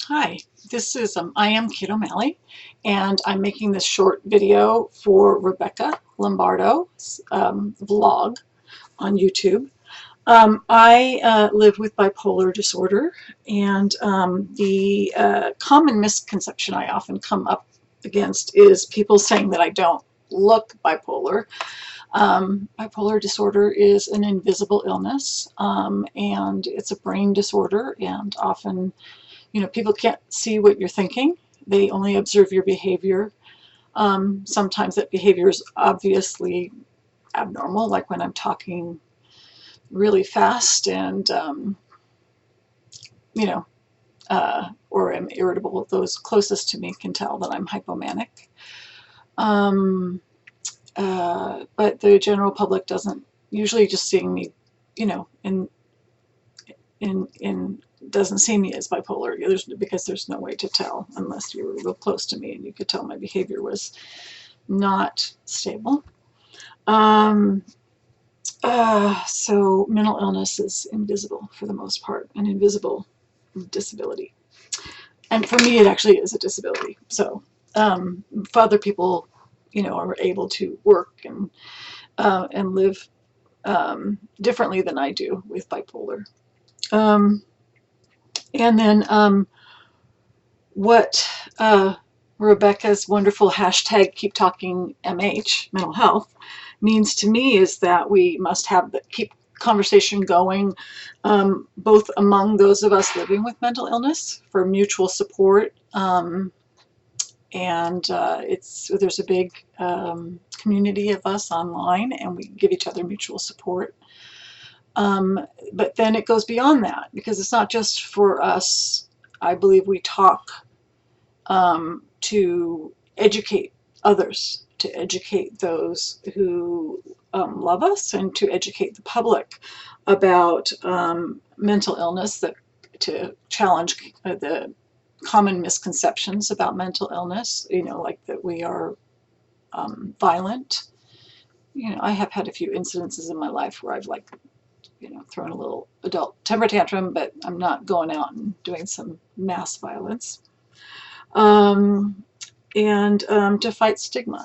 Hi, this is I am Kitt O'Malley, and I'm making this short video for Rebecca Lombardo's vlog on YouTube. I live with bipolar disorder, and the common misconception I often come up against is people saying that I don't look bipolar. Bipolar disorder is an invisible illness, and it's a brain disorder, and often people can't see what you're thinking. They only observe your behavior. Sometimes that behavior is obviously abnormal, like when I'm talking really fast and, you know, or am irritable. Those closest to me can tell that I'm hypomanic. Um, but the general public doesn't usually just seeing me, in doesn't see me as bipolar. Because there's no way to tell unless you were real close to me and you could tell my behavior was not stable. Um, so mental illness is invisible for the most part, an invisible disability. And for me, it actually is a disability. So if other people, are able to work and live differently than I do with bipolar. Um, and then what Rebecca's wonderful hashtag Keep Talking MH, mental health, means to me is that we must keep conversation going, both among those of us living with mental illness for mutual support. And there's a big community of us online, and we give each other mutual support. But then it goes beyond that, because it's not just for us. I believe we talk to educate others, to educate those who love us, and to educate the public about mental illness, to challenge the common misconceptions about mental illness, like that we are violent. I have had a few incidences in my life where I've thrown a little adult temper tantrum, but I'm not going out and doing some mass violence. And to fight stigma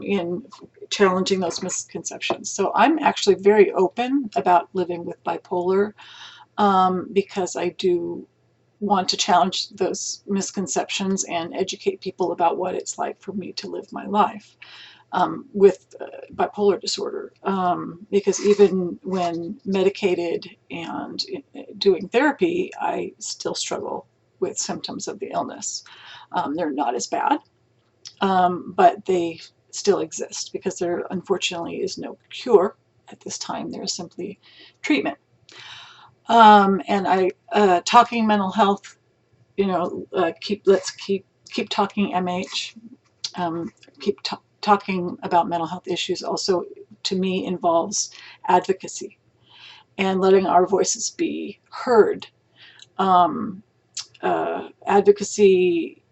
in challenging those misconceptions. So I'm actually very open about living with bipolar, because I do want to challenge those misconceptions and educate people about what it's like for me to live my life with bipolar disorder. Because even when medicated and doing therapy, I still struggle with symptoms of the illness. They're not as bad, but they still exist because there unfortunately is no cure at this time. There is simply treatment. And talking mental health, let's keep talking MH, keep talking about mental health issues also, to me, involves advocacy and letting our voices be heard. Advocacy,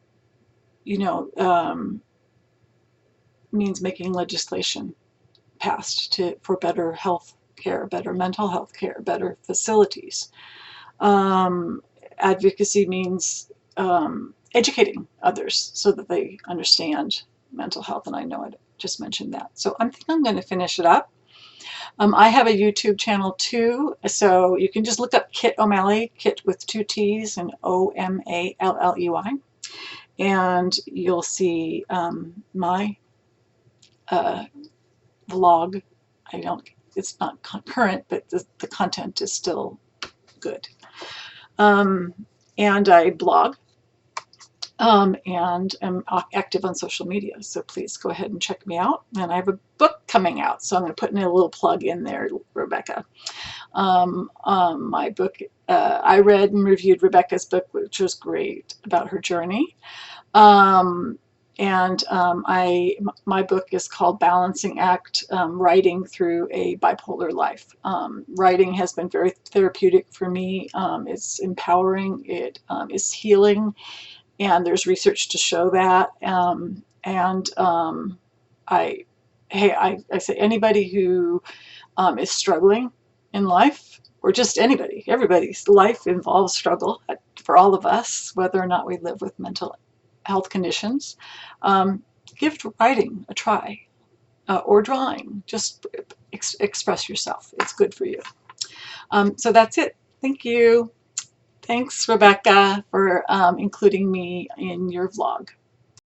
means making legislation passed for better health care, better mental health care, better facilities. Advocacy means educating others so that they understand mental health, and I know I just mentioned that. So I think I'm going to finish it up. I have a YouTube channel too, so you can just look up Kitt O'Malley, Kitt with 2 T's and O'Malley, and you'll see my vlog. It's not current, but the content is still good. And I blog, and am active on social media, so please go ahead and check me out. And I have a book coming out, so I'm going to put in a little plug in there, Rebecca. My book, I read and reviewed Rebecca's book, which was great, about her journey. My book is called Balancing Act, Writing Through a Bipolar Life. Writing has been very therapeutic for me. It's empowering, it is healing, and there's research to show that. I say anybody who is struggling in life, or just anybody, everybody's life involves struggle for all of us, whether or not we live with mental health conditions. Give writing a try, or drawing. Just express yourself. It's good for you. So that's it. Thank you. Thanks, Rebecca, for including me in your vlog.